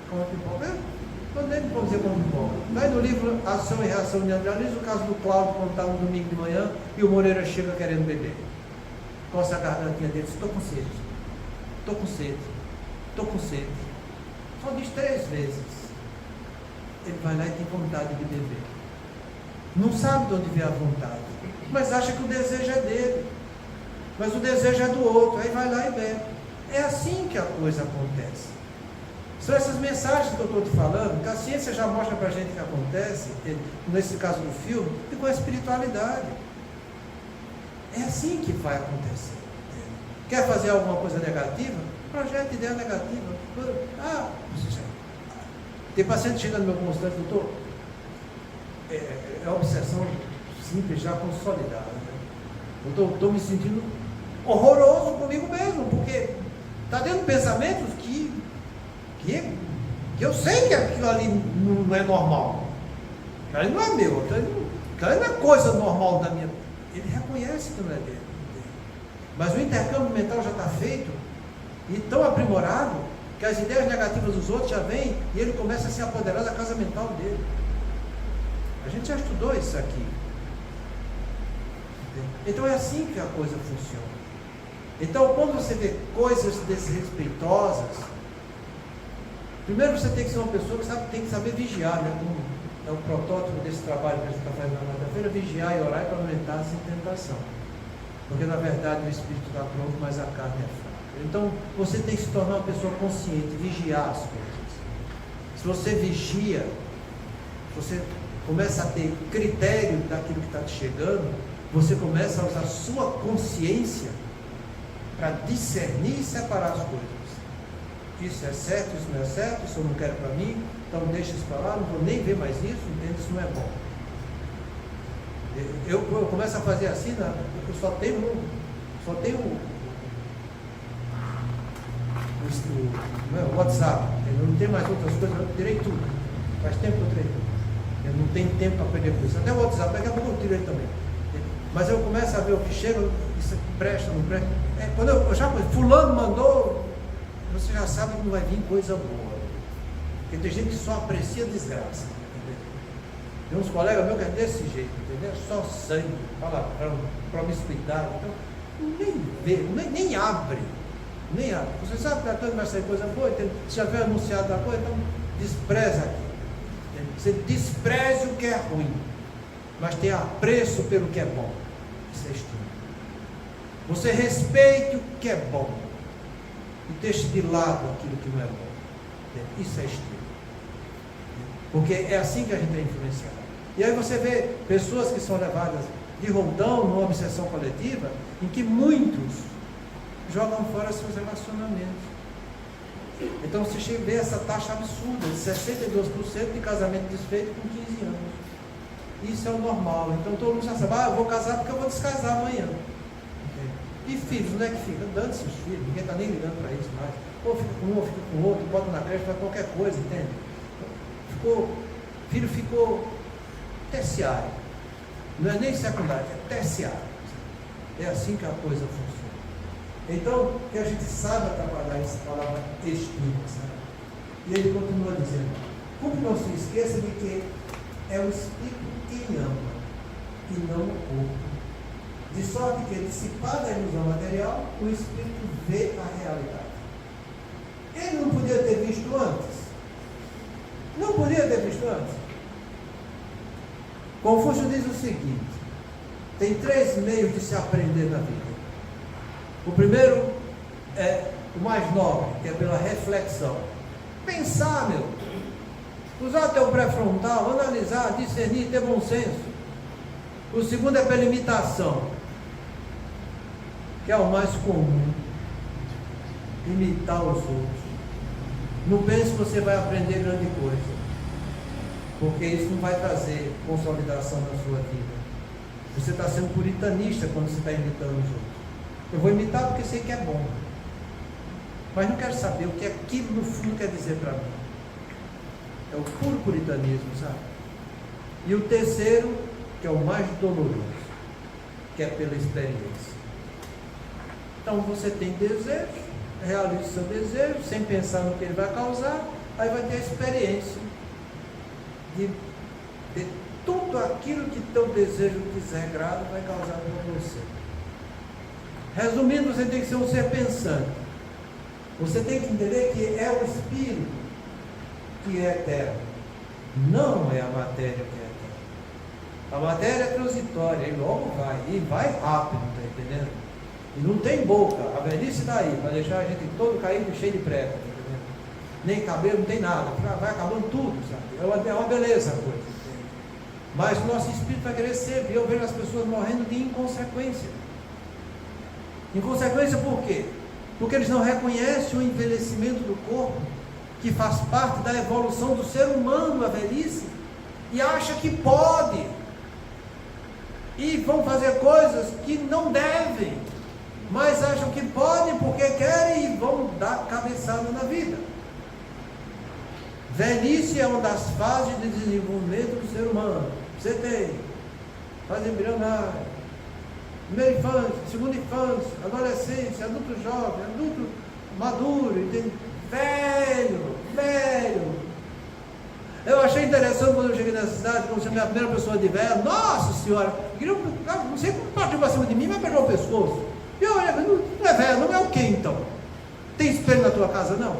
D: Como pipoca? Eu nem vou dizer como pipoca. Vai no livro Ação e Reação de Andrade, o caso do Cláudio, quando estava no domingo de manhã, e o Moreira chega querendo beber. Coça a gargantinha dele, estou com sede. Estou com sede. Estou com sede. Só diz 3 vezes. Ele vai lá e tem vontade de beber. Não sabe de onde vem a vontade, mas acha que o desejo é dele. Mas o desejo é do outro, aí vai lá e bebe. É assim que a coisa acontece. São essas mensagens que eu estou te falando, que a ciência já mostra para a gente que acontece, nesse caso do filme, e com a espiritualidade. É assim que vai acontecer. Quer fazer alguma coisa negativa? Projeta ideia negativa. Tem paciente chegando no meu consultório, doutor, é uma obsessão simples, já consolidada. Né? Eu estou me sentindo horroroso comigo mesmo, porque está tendo pensamentos que eu sei que aquilo ali não é normal. Aquilo ali não é meu, aquilo ali não é coisa normal da minha. Ele reconhece que não é dele. Mas o intercâmbio mental já está feito e tão aprimorado que as ideias negativas dos outros já vêm e ele começa a se apoderar da casa mental dele. A gente já estudou isso aqui. Então é assim que a coisa funciona. Então quando você vê coisas desrespeitosas, primeiro você tem que ser uma pessoa que tem que saber vigiar, né? Como é o protótipo desse trabalho que a gente está fazendo na quarta-feira, vigiar e orar para aumentar essa tentação. Porque na verdade o espírito está pronto, mas a carne é fraca. Então você tem que se tornar uma pessoa consciente, vigiar as coisas. Se você vigia, você começa a ter critério daquilo que está te chegando, você começa a usar sua consciência para discernir e separar as coisas. isso é certo, isso não é certo, isso eu não quero para mim, então deixa isso para lá, não vou nem ver mais isso, entende? Isso não é bom. Eu começo a fazer assim, eu só tenho o WhatsApp, eu não tenho mais outras coisas, eu tirei tudo. Faz tempo que eu tirei tudo. Eu não tenho tempo para perder com isso. Até o WhatsApp, daqui a pouco eu tirei também. Mas eu começo a ver o que chega, isso presta, não presta. Quando eu já fulano mandou, você já sabe que não vai vir coisa boa. Porque tem gente que só aprecia desgraça. Entendeu? Tem uns colegas meus que é desse jeito, entendeu? Só sangue, palavrão, promiscuidade. Então, nem vê, nem abre. Nem abre. Você sabe que a coisa vai sair coisa boa, você já viu anunciado a coisa, então despreza aquilo. Você despreze o que é ruim, mas tenha apreço pelo que é bom. Isso é estima. Você respeite o que é bom e deixe de lado aquilo que não é bom. Isso é estima. Porque é assim que a gente é influenciado. E aí você vê pessoas que são levadas de roldão numa obsessão coletiva, em que muitos jogam fora seus relacionamentos. Então você chega a ver essa taxa absurda de 62% de casamento desfeito com 15 anos. Isso é o normal. Então todo mundo já sabe, eu vou casar porque eu vou descasar amanhã. E filhos, onde é que fica? Dando seus filhos, ninguém está nem ligando para isso mais. Ou fica com um, ou fica com o outro, bota na creche, faz qualquer coisa, entende? Filho ficou terciário. Não é nem secundário, é terciário. É assim que a coisa funciona. Então, que a gente saiba trabalhar essa palavra estima, sabe? E ele continua dizendo, como não se esqueça de que é o Espírito quem ama, e não o corpo. De sorte que, dissipada a ilusão material, o Espírito vê a realidade. Ele não podia ter visto antes? Não podia ter visto antes? Confúcio diz o seguinte, tem 3 meios de se aprender na vida. O primeiro é o mais nobre, que é pela reflexão. Pensar, usar teu pré-frontal, analisar, discernir, ter bom senso. O segundo é pela imitação, que é o mais comum. Imitar os outros. Não pense que você vai aprender grande coisa, porque isso não vai trazer consolidação na sua vida. Você está sendo puritanista quando você está imitando os outros. Eu vou imitar porque sei que é bom, mas não quero saber o que aquilo no fundo quer dizer para mim. É o puro puritanismo, sabe? E o terceiro, que é o mais doloroso, que é pela experiência. Então você tem desejo, realiza o seu desejo, sem pensar no que ele vai causar, aí vai ter a experiência de tudo aquilo que teu desejo desregrado vai causar para você. Resumindo, você tem que ser um ser pensante. Você tem que entender que é o Espírito que é eterno, não é a matéria que é eterna. A matéria é transitória, e logo vai, e vai rápido, está entendendo? E não tem boca, a velhice está aí, para deixar a gente todo caído, cheio de prega, está entendendo? Nem cabelo, não tem nada, vai acabando tudo, sabe? É uma beleza a coisa, entende? Mas o nosso espírito vai querer servir. Eu vejo as pessoas morrendo de inconsequência. Inconsequência por quê? Porque eles não reconhecem o envelhecimento do corpo, que faz parte da evolução do ser humano, a velhice, e acha que pode, e vão fazer coisas que não devem, mas acham que podem porque querem e vão dar cabeçada na vida. Velhice é uma das fases de desenvolvimento do ser humano. Você tem fase embrionária, primeira infância, segunda infância, adolescência, adulto jovem, adulto maduro, entende? Velho. Eu achei interessante quando eu cheguei nessa cidade, quando eu chamei a primeira pessoa de velho, nossa senhora, não sei como partiu para cima de mim, mas pegou o pescoço. E eu olhei, não é velho, não é o quê então? Tem espelho na tua casa, não?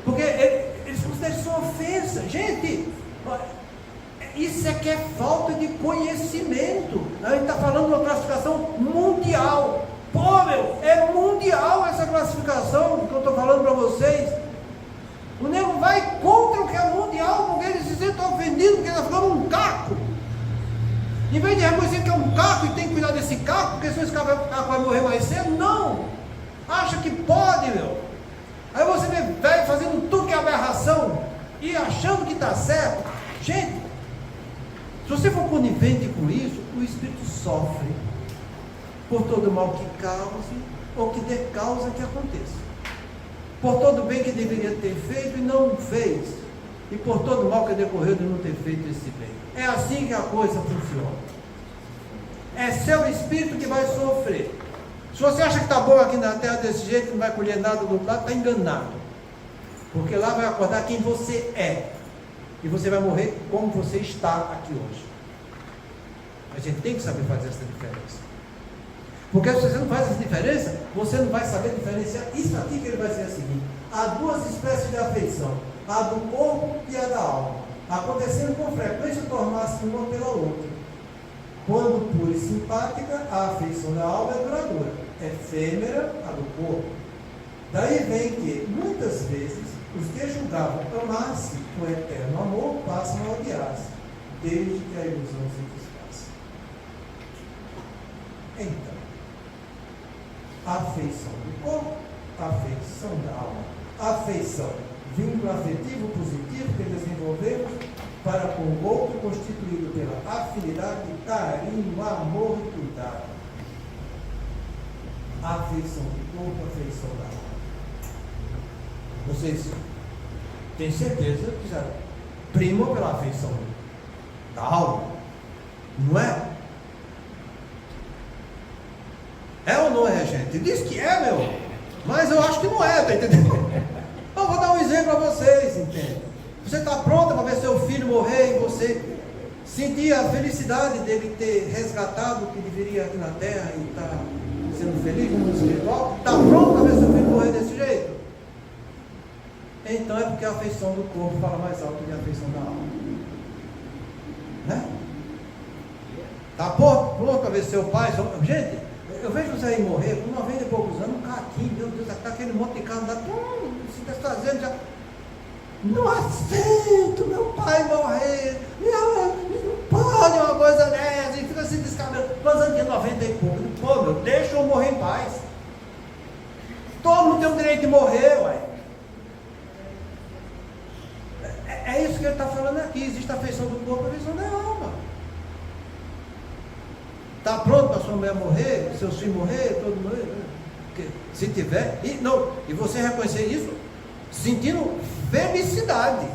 D: Porque eles consideram isso uma ofensa. Gente, isso é que é falta de conhecimento. A gente está falando de uma classificação mundial. Pô, é mundial essa classificação que eu estou falando para vocês. O nego vai contra o que é mundial, porque ele se sente ofendido, porque ele está ficando um caco. Em vez de reconhecer que é um caco e tem que cuidar desse caco, porque senão esse caco vai morrer mais cedo, não. Acha que pode, e achando que está certo. Gente, se você for conivente com isso, o espírito sofre por todo mal que cause ou que dê causa que aconteça, por todo bem que deveria ter feito e não fez, e por todo mal que decorreu de não ter feito esse bem. É assim que a coisa funciona. É seu espírito que vai sofrer. Se você acha que está bom aqui na terra desse jeito, não vai colher nada do outro lado, está enganado. Porque lá vai acordar quem você é. E você vai morrer como você está aqui hoje. A gente tem que saber fazer essa diferença. Porque se você não faz essa diferença, você não vai saber diferenciar. Isso aqui que ele vai dizer é o seguinte: há duas espécies de afeição, a do corpo e a da alma, acontecendo com frequência tornar-se uma pela outra. Quando pura e simpática, a afeição da alma é duradoura, efêmera a do corpo. Daí vem que, muitas vezes, os que julgavam amar-se com eterno amor passam a odiar-se, desde que a ilusão se desfaça. Então, afeição do corpo, afeição da alma, afeição, vínculo afetivo positivo que desenvolvemos para com o outro, constituído pela afinidade, carinho, amor e cuidado. Afeição do corpo, afeição da alma. Vocês têm certeza que já primam pela afeição da alma, não é? É ou não é, gente? Diz que é, meu, mas eu acho que não é, tá entendendo? Eu vou dar um exemplo para vocês, entende? Você está pronta para ver seu filho morrer e você sentir a felicidade dele ter resgatado o que deveria aqui na terra e estar sendo feliz no mundo espiritual? Está pronto para ver seu filho morrer desse jeito? Então é porque a afeição do corpo fala mais alto que a afeição da alma, né? Está pronto para ver seu pai? Gente, eu vejo o Zé morrer com 90 e poucos anos, um caquinho, meu Deus, está aquele monte de carro, se desfazendo já. Não aceito meu pai morrer, não pode uma coisa dessa, e fica assim descabelando, passando de 90 e pouco. Pô, meu, deixa eu morrer em paz. Todo mundo tem o direito de morrer, ué. É isso que ele está falando aqui. Existe a afeição do corpo e a afeição da alma. Está pronto para sua mulher morrer, seus filhos morrer, todo mundo? Se tiver, e você reconhecer isso, sentindo felicidade.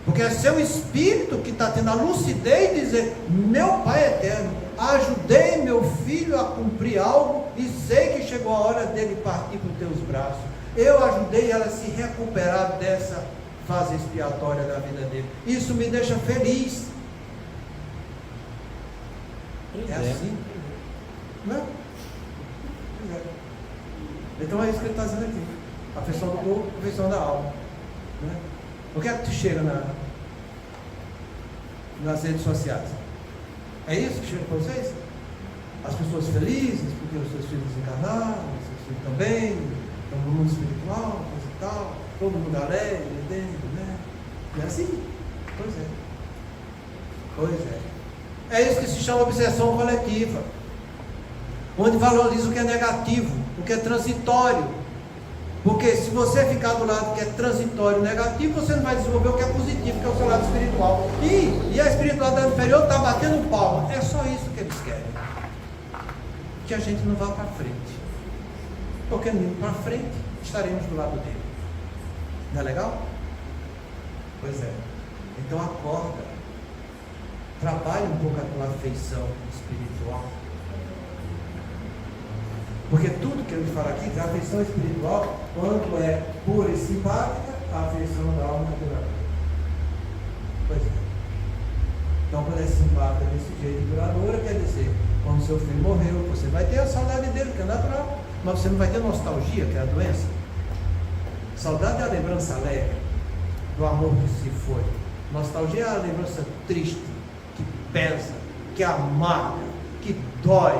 D: Porque é seu espírito que está tendo a lucidez de dizer: meu Pai eterno, ajudei meu filho a cumprir algo e sei que chegou a hora dele partir para os teus braços. Eu ajudei ela a se recuperar dessa fase expiatória da vida dele. Isso me deixa feliz. É assim? Não? É. Então é isso que ele está dizendo aqui. A afeição do corpo, a afeição da alma. Né? O que é que te chega nas redes sociais? É isso que chega para vocês? As pessoas felizes porque os seus filhos desencarnaram, os seus filhos também, estão no mundo espiritual, coisa e tal, todo mundo alegre, dentro, né? E é assim? Pois é. Pois é. É isso que se chama obsessão coletiva, onde valoriza o que é negativo, o que é transitório. Porque se você ficar do lado que é transitório, negativo, você não vai desenvolver o que é positivo, que é o seu lado espiritual. E a espiritualidade inferior está batendo palma. É só isso que eles querem. Que a gente não vá para frente. Porque indo para frente, estaremos do lado dele. Não é legal? Pois é. Então acorda. Trabalhe um pouco a tua afeição espiritual. Porque tudo que ele fala aqui, a afeição espiritual, quando é pura e simpática, a afeição da alma é duradoura. Pois é. Então, quando é simpática desse jeito duradoura, quer dizer, quando seu filho morreu, você vai ter a saudade dele, que é natural, mas você não vai ter nostalgia, que é a doença. Saudade é a lembrança alegre do amor que se foi. Nostalgia é a lembrança triste, que pesa, que amarga, que dói,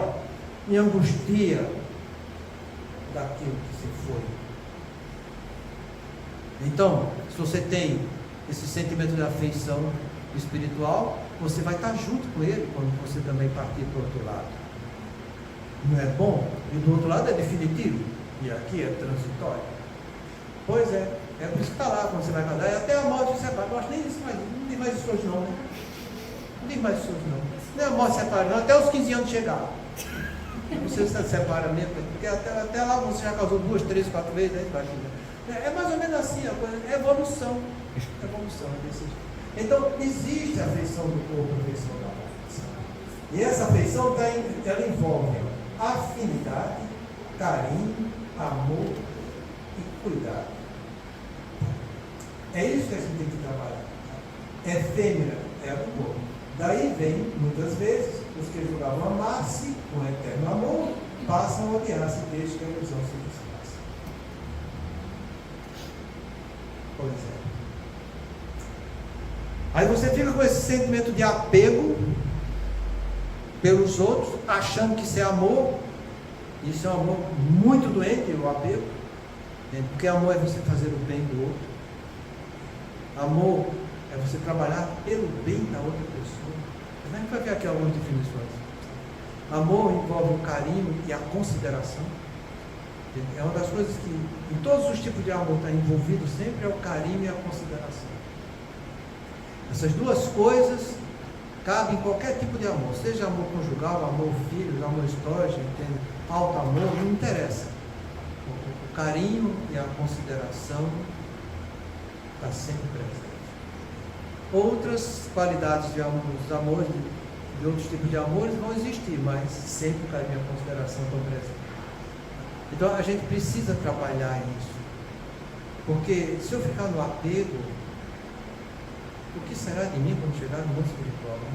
D: e angustia daquilo que se foi. Então, se você tem esse sentimento de afeição espiritual, você vai estar junto com ele quando você também partir para o outro lado. Não é bom? E do outro lado é definitivo, e aqui é transitório. Pois é. É por isso que está lá quando você vai casar. É até a morte se separa. Eu acho nem isso mais. Não tem mais isso hoje não, né? Não tem mais isso hoje não. Nem a morte se separa não. Até os 15 anos chegar. Você se separa mesmo. Porque até lá você já casou 2, 3, 4 vezes. Aí vai. É mais ou menos assim a coisa. É evolução. Evolução. É desse jeito. Então, existe a afeição do corpo, a afeição da alma. E essa afeição ela envolve afinidade, carinho, amor e cuidado. É isso que a gente tem que trabalhar. Efêmera é o corpo. Daí vem, muitas vezes, os que julgavam amar-se com eterno amor, passam a odiar-se desde que a ilusão se desfaça. Por exemplo. Aí você fica com esse sentimento de apego pelos outros, achando que isso é amor. Isso é um amor muito doente, o apego. Porque amor é você fazer o bem do outro. Amor é você trabalhar pelo bem da outra pessoa. Mas a gente vai ver aqui algumas definições. Amor envolve o carinho e a consideração. É uma das coisas que, em todos os tipos de amor, está envolvido sempre é o carinho e a consideração. Essas duas coisas cabem em qualquer tipo de amor, seja amor conjugal, amor filhos, amor histórico, alto amor, não interessa. O carinho e a consideração está sempre presente. Outras qualidades de amor, dos amores, de outros tipos de amores vão existir, mas sempre o carinho e a consideração estão presentes. Então a gente precisa trabalhar isso, porque se eu ficar no apego, o que será de mim quando chegar no mundo espiritual? Né?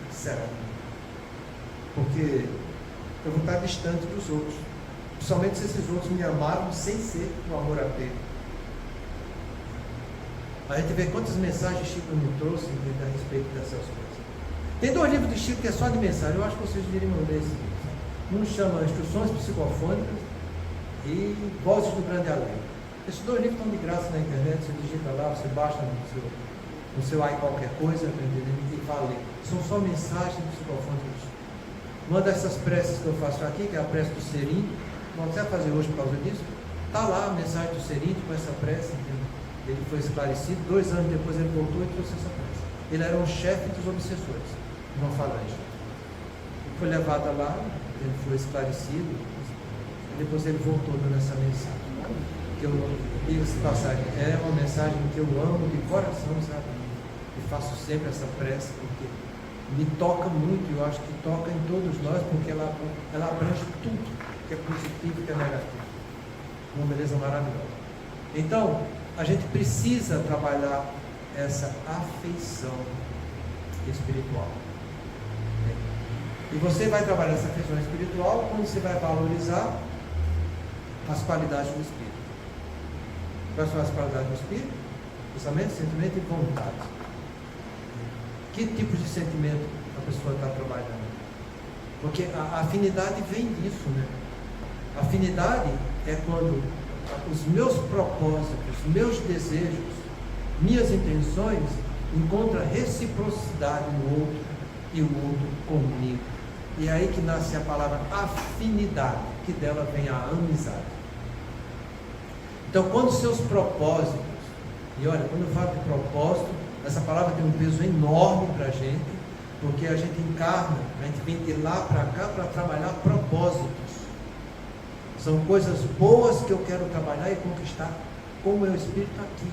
D: O que será de mim? Porque eu vou estar distante dos outros, principalmente se esses outros me amaram sem ser o amor apego. A gente vê quantas mensagens Chico me trouxe a respeito dessas coisas. Tem 2 livros de Chico que é só de mensagem, eu acho que vocês deveriam ler esse livro. Um chama Instruções Psicofônicas e Vozes do Grande Além. Esses 2 livros estão de graça na internet, você digita lá, você baixa no seu ai qualquer coisa, e vai ler. São só mensagens psicofônicas. Uma dessas preces que eu faço aqui, que é a prece do Serim, vamos até fazer hoje por causa disso, está lá a mensagem do Serim com essa prece, entendeu? Ele foi esclarecido, 2 anos depois ele voltou e trouxe essa prece. Ele era um chefe dos obsessores, uma falange. Foi levado lá, ele foi esclarecido, e depois ele voltou dando essa mensagem. Que eu digo essa passagem, é uma mensagem que eu amo de coração, sabe? E faço sempre essa prece, porque me toca muito, eu acho que toca em todos nós, porque ela abrange tudo que é positivo e que é negativo. Uma beleza maravilhosa. Então, a gente precisa trabalhar essa afeição espiritual. E você vai trabalhar essa afeição espiritual quando você vai valorizar as qualidades do Espírito. Quais são as qualidades do Espírito? Pensamento, sentimento e vontade. Que tipo de sentimento a pessoa está trabalhando? Porque a afinidade vem disso, né? A afinidade é quando os meus propósitos, meus desejos, minhas intenções encontram reciprocidade no outro e o outro comigo. E é aí que nasce a palavra afinidade, que dela vem a amizade. Então, quando seus propósitos, e olha, quando eu falo de propósito, essa palavra tem um peso enorme para a gente, porque a gente encarna, a gente vem de lá para cá para trabalhar propósitos. São coisas boas que eu quero trabalhar e conquistar com o meu espírito aqui.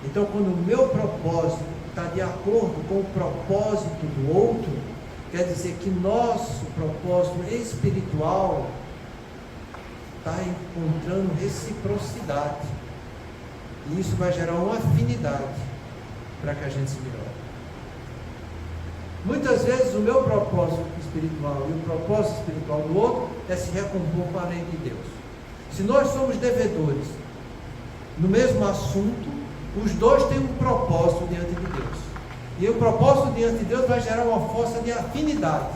D: Então, quando o meu propósito está de acordo com o propósito do outro, quer dizer que nosso propósito espiritual está encontrando reciprocidade. E isso vai gerar uma afinidade para que a gente se melhore. Muitas vezes o meu propósito espiritual e o propósito espiritual do outro é se recompor com a lei de Deus. Se nós somos devedores no mesmo assunto, os dois têm um propósito diante de Deus. E o propósito diante de Deus vai gerar uma força de afinidade,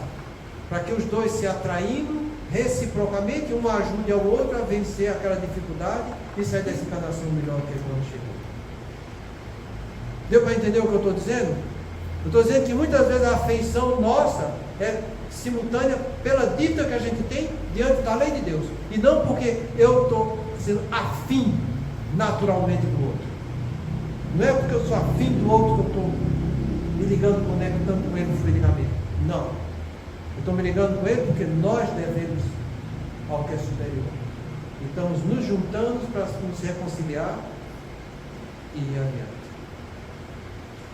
D: para que os dois se atraindo reciprocamente, um ajude ao outro a vencer aquela dificuldade e sair dessa encarnação melhor que quando chegou. Deu para entender o que eu estou dizendo? Eu estou dizendo que muitas vezes a afeição nossa é simultânea pela dívida que a gente tem diante da lei de Deus, e não porque eu estou sendo afim naturalmente do outro. Não é porque eu sou afim do outro que eu estou me ligando, conectando com ele fluidamente. Não. Eu estou me ligando com ele porque nós devemos ao que é superior. E estamos nos juntando para nos reconciliar e ir adiante.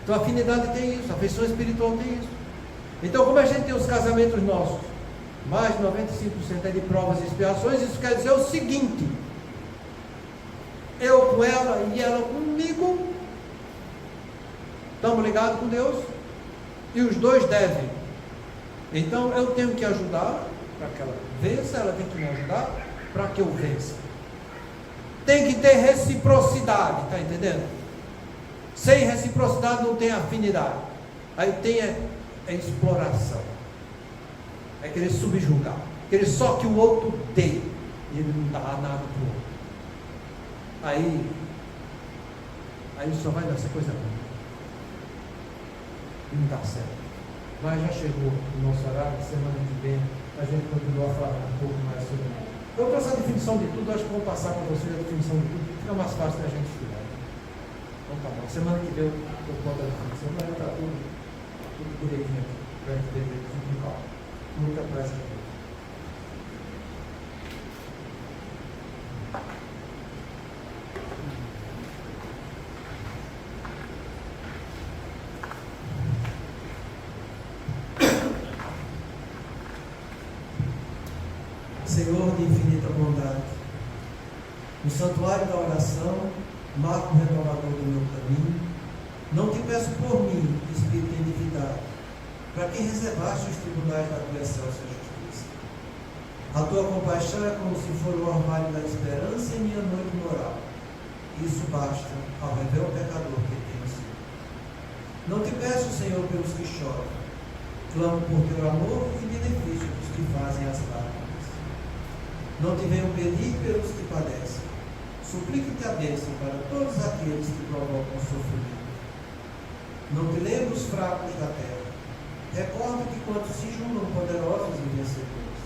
D: Então a afinidade tem isso, a afeição espiritual tem isso. Então, como a gente tem os casamentos nossos, mais de 95% é de provas e expiações, isso quer dizer o seguinte: eu com ela e ela comigo, estamos ligados com Deus, e os dois devem. Então eu tenho que ajudar para que ela vença, ela tem que me ajudar para que eu vença. Tem que ter reciprocidade, está entendendo? Sem reciprocidade não tem afinidade. Aí tem a exploração. É querer subjugar, querer só que o outro dê, e ele não dá nada para o outro. Aí só vai dar essa coisa ruim. E não dá certo. Mas já chegou o nosso horário, semana que vem a gente continua a falar um pouco mais sobre isso. Eu trouxe a definição de tudo, acho que vou passar para vocês a definição de tudo, fica mais fácil da gente estudar. Então tá bom, semana que vem eu conto a definição, mas já está tudo direitinho aqui, para a gente ver tudo com calma. Muita pressa aqui.
B: Senhor de infinita bondade, no santuário da oração, marco renovador do meu caminho, não te peço por mim, Espírito de divindade, para quem reservaste os tribunais da tua excelsa justiça. A tua compaixão é como se for o orvalho da esperança em minha noite moral. Isso basta ao rever o pecador que tenho sido. Não te peço, Senhor, pelos que choram, clamo por teu amor e benefício dos que fazem as lágrimas. Não te venho pedir pelos que padecem. Suplico-te a bênção para todos aqueles que provocam sofrimento. Não te lembro os fracos da terra. Recordo-te quantos se juntam poderosos e vencedores.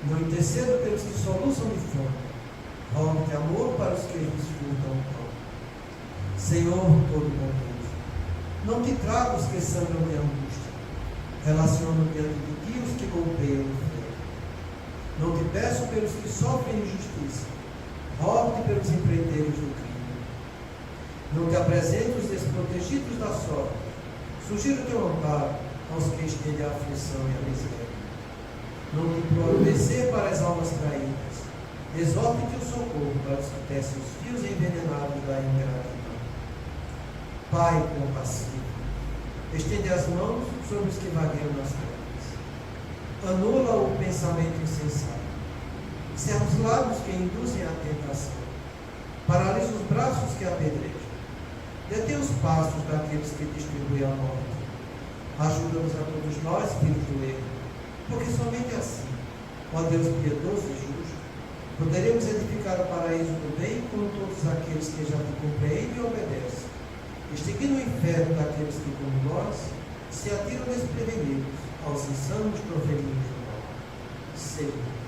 B: Não intercedo pelos que soluçam de fome. Rogo-te amor para os que desfrutam o pão. Senhor Todo-Poderoso, não te trago os que sangram de angústia. Relaciono diante de ti os que golpeiam o freio. Não te peço pelos que sofrem injustiça, rogo-te pelos empreendeiros do crime. Não te apresento os desprotegidos da sorte, sugiro teu amparo aos que estendem a aflição e a miséria. Não te imploro descer para as almas traídas, exorte-te o socorro para os que tecem os fios envenenados da ingratidão. Pai compassivo, estende as mãos sobre os que vagueiam nas trevas. Anula o pensamento insensato. Cerra os lábios que induzem à tentação. Paralisa os braços que apedrejam. Detém os passos daqueles que distribuem a morte. Ajuda-nos a todos nós, filhos do erro, porque somente assim, ó Deus piedoso e justo, poderemos edificar o paraíso do bem com todos aqueles que já te compreendem e obedecem, extinguindo o inferno daqueles que, como nós, se atiram desprevenidos aos insanos provenientes do mal. Senhor.